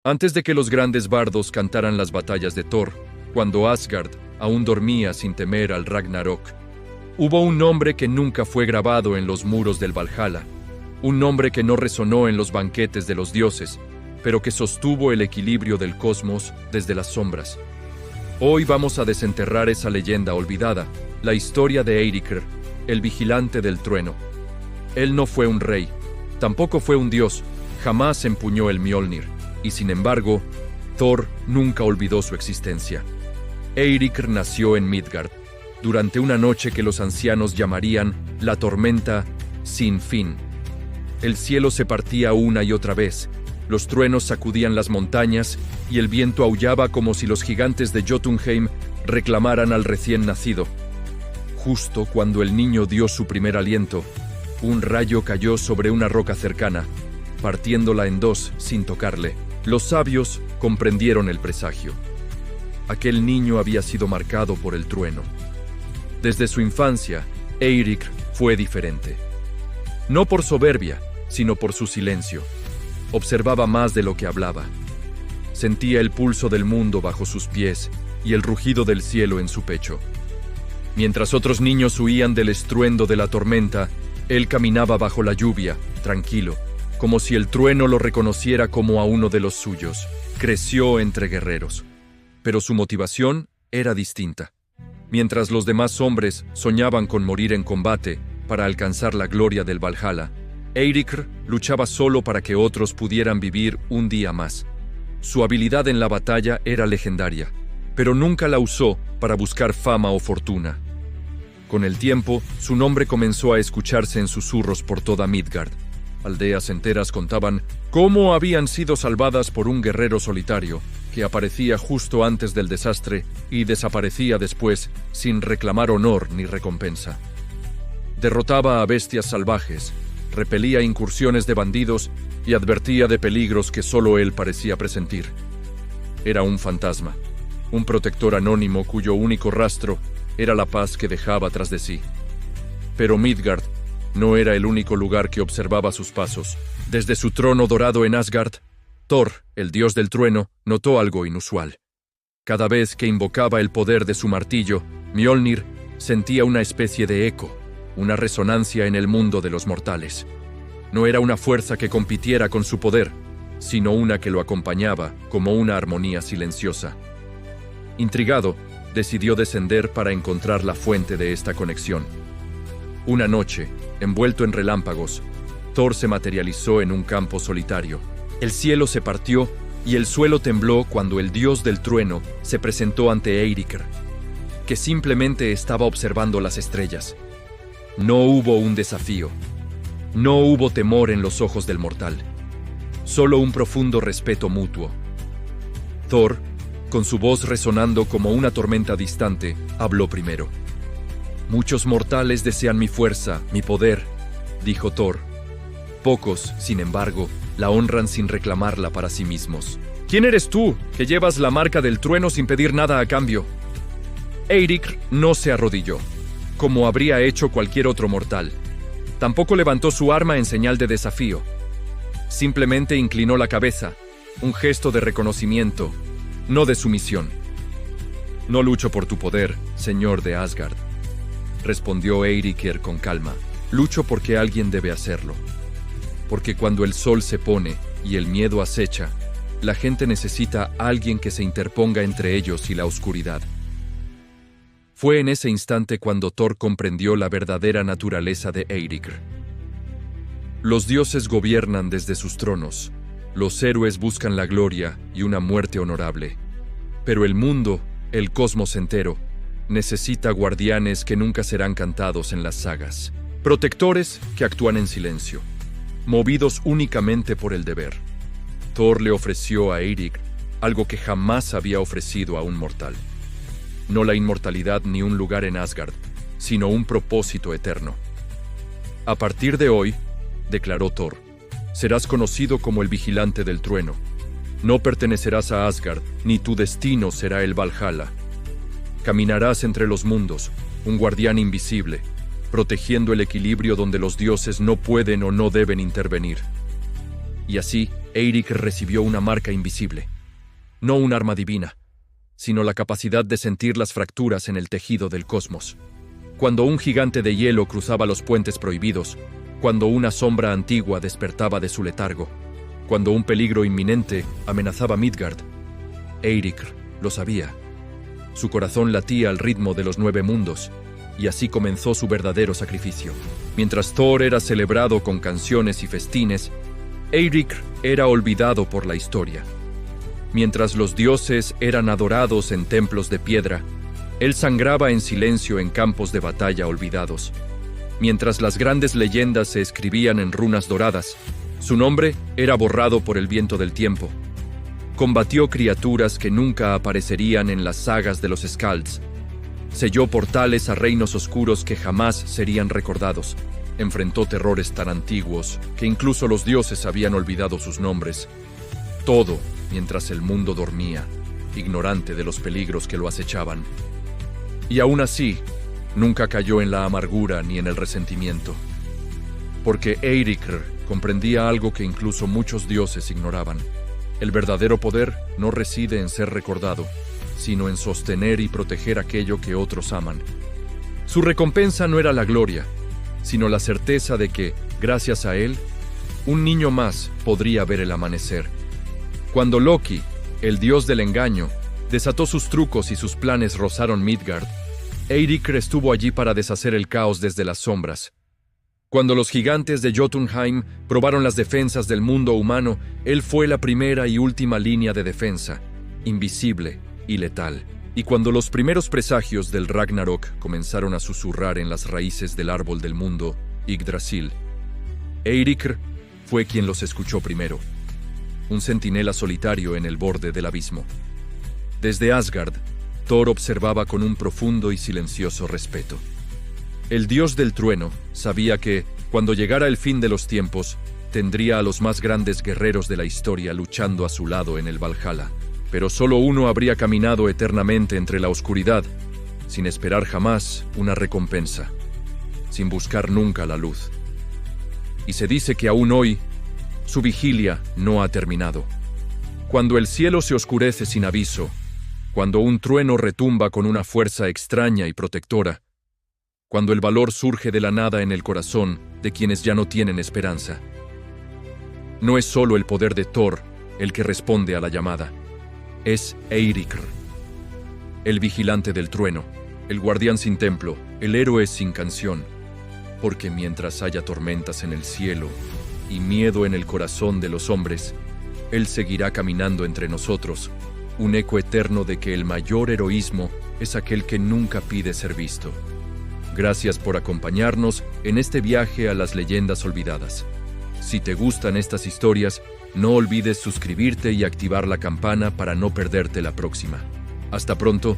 Antes de que los grandes bardos cantaran las batallas de Thor, cuando Asgard aún dormía sin temer al Ragnarok, hubo un nombre que nunca fue grabado en los muros del Valhalla, un nombre que no resonó en los banquetes de los dioses, pero que sostuvo el equilibrio del cosmos desde las sombras. Hoy vamos a desenterrar esa leyenda olvidada, la historia de Eiríkr, el vigilante del trueno. Él no fue un rey, tampoco fue un dios, jamás empuñó el Mjolnir, y sin embargo, Thor nunca olvidó su existencia. Eiríkr nació en Midgard, durante una noche que los ancianos llamarían la tormenta sin fin. El cielo se partía una y otra vez, los truenos sacudían las montañas y el viento aullaba como si los gigantes de Jotunheim reclamaran al recién nacido. Justo cuando el niño dio su primer aliento, un rayo cayó sobre una roca cercana, partiéndola en dos sin tocarle. Los sabios comprendieron el presagio. Aquel niño había sido marcado por el trueno. Desde su infancia, Eiríkr fue diferente. No por soberbia, sino por su silencio. Observaba más de lo que hablaba. Sentía el pulso del mundo bajo sus pies y el rugido del cielo en su pecho. Mientras otros niños huían del estruendo de la tormenta, él caminaba bajo la lluvia, tranquilo, como si el trueno lo reconociera como a uno de los suyos. Creció entre guerreros. Pero su motivación era distinta. Mientras los demás hombres soñaban con morir en combate para alcanzar la gloria del Valhalla, Eiríkr luchaba solo para que otros pudieran vivir un día más. Su habilidad en la batalla era legendaria, pero nunca la usó para buscar fama o fortuna. Con el tiempo, su nombre comenzó a escucharse en susurros por toda Midgard. Aldeas enteras contaban cómo habían sido salvadas por un guerrero solitario que aparecía justo antes del desastre y desaparecía después sin reclamar honor ni recompensa. Derrotaba a bestias salvajes, repelía incursiones de bandidos y advertía de peligros que solo él parecía presentir. Era un fantasma, un protector anónimo cuyo único rastro era la paz que dejaba tras de sí. Pero Midgard no era el único lugar que observaba sus pasos. Desde su trono dorado en Asgard, Thor, el dios del trueno, notó algo inusual. Cada vez que invocaba el poder de su martillo, Mjolnir sentía una especie de eco, una resonancia en el mundo de los mortales. No era una fuerza que compitiera con su poder, sino una que lo acompañaba como una armonía silenciosa. Intrigado, decidió descender para encontrar la fuente de esta conexión. Una noche, envuelto en relámpagos, Thor se materializó en un campo solitario. El cielo se partió y el suelo tembló cuando el dios del trueno se presentó ante Eiríkr, que simplemente estaba observando las estrellas. No hubo un desafío. No hubo temor en los ojos del mortal. Solo un profundo respeto mutuo. Thor, con su voz resonando como una tormenta distante, habló primero. «Muchos mortales desean mi fuerza, mi poder», dijo Thor. «Pocos, sin embargo, la honran sin reclamarla para sí mismos». «¿Quién eres tú, que llevas la marca del trueno sin pedir nada a cambio?» Eiríkr no se arrodilló, como habría hecho cualquier otro mortal. Tampoco levantó su arma en señal de desafío. Simplemente inclinó la cabeza, un gesto de reconocimiento, no de sumisión. «No lucho por tu poder, señor de Asgard», respondió Eiríkr con calma. «Lucho porque alguien debe hacerlo. Porque cuando el sol se pone y el miedo acecha, la gente necesita a alguien que se interponga entre ellos y la oscuridad». Fue en ese instante cuando Thor comprendió la verdadera naturaleza de Eiríkr. Los dioses gobiernan desde sus tronos, los héroes buscan la gloria y una muerte honorable. Pero el mundo, el cosmos entero, necesita guardianes que nunca serán cantados en las sagas. Protectores que actúan en silencio, movidos únicamente por el deber. Thor le ofreció a Eiríkr algo que jamás había ofrecido a un mortal. No la inmortalidad ni un lugar en Asgard, sino un propósito eterno. «A partir de hoy», declaró Thor, «serás conocido como el vigilante del trueno. No pertenecerás a Asgard, ni tu destino será el Valhalla. Caminarás entre los mundos, un guardián invisible, protegiendo el equilibrio donde los dioses no pueden o no deben intervenir. Y así, Eirik recibió una marca invisible. No un arma divina, sino la capacidad de sentir las fracturas en el tejido del cosmos. Cuando un gigante de hielo cruzaba los puentes prohibidos, cuando una sombra antigua despertaba de su letargo, cuando un peligro inminente amenazaba Midgard, Eirik lo sabía. Su corazón latía al ritmo de los 9 mundos, y así comenzó su verdadero sacrificio. Mientras Thor era celebrado con canciones y festines, Eirik era olvidado por la historia. Mientras los dioses eran adorados en templos de piedra, él sangraba en silencio en campos de batalla olvidados. Mientras las grandes leyendas se escribían en runas doradas, su nombre era borrado por el viento del tiempo. Combatió criaturas que nunca aparecerían en las sagas de los Skalds. Selló portales a reinos oscuros que jamás serían recordados. Enfrentó terrores tan antiguos que incluso los dioses habían olvidado sus nombres. Todo mientras el mundo dormía, ignorante de los peligros que lo acechaban. Y aún así, nunca cayó en la amargura ni en el resentimiento. Porque Eirik comprendía algo que incluso muchos dioses ignoraban. El verdadero poder no reside en ser recordado, sino en sostener y proteger aquello que otros aman. Su recompensa no era la gloria, sino la certeza de que, gracias a él, un niño más podría ver el amanecer. Cuando Loki, el dios del engaño, desató sus trucos y sus planes rozaron Midgard, Eirik estuvo allí para deshacer el caos desde las sombras. Cuando los gigantes de Jotunheim probaron las defensas del mundo humano, él fue la primera y última línea de defensa, invisible y letal. Y cuando los primeros presagios del Ragnarok comenzaron a susurrar en las raíces del árbol del mundo, Yggdrasil, Eirik fue quien los escuchó primero. Un centinela solitario en el borde del abismo. Desde Asgard, Thor observaba con un profundo y silencioso respeto. El dios del trueno sabía que, cuando llegara el fin de los tiempos, tendría a los más grandes guerreros de la historia luchando a su lado en el Valhalla. Pero solo uno habría caminado eternamente entre la oscuridad, sin esperar jamás una recompensa, sin buscar nunca la luz. Y se dice que aún hoy, su vigilia no ha terminado. Cuando el cielo se oscurece sin aviso, cuando un trueno retumba con una fuerza extraña y protectora, cuando el valor surge de la nada en el corazón de quienes ya no tienen esperanza. No es solo el poder de Thor el que responde a la llamada. Es Eirik, el vigilante del trueno, el guardián sin templo, el héroe sin canción. Porque mientras haya tormentas en el cielo y miedo en el corazón de los hombres, él seguirá caminando entre nosotros, un eco eterno de que el mayor heroísmo es aquel que nunca pide ser visto. Gracias por acompañarnos en este viaje a las leyendas olvidadas. Si te gustan estas historias, no olvides suscribirte y activar la campana para no perderte la próxima. Hasta pronto.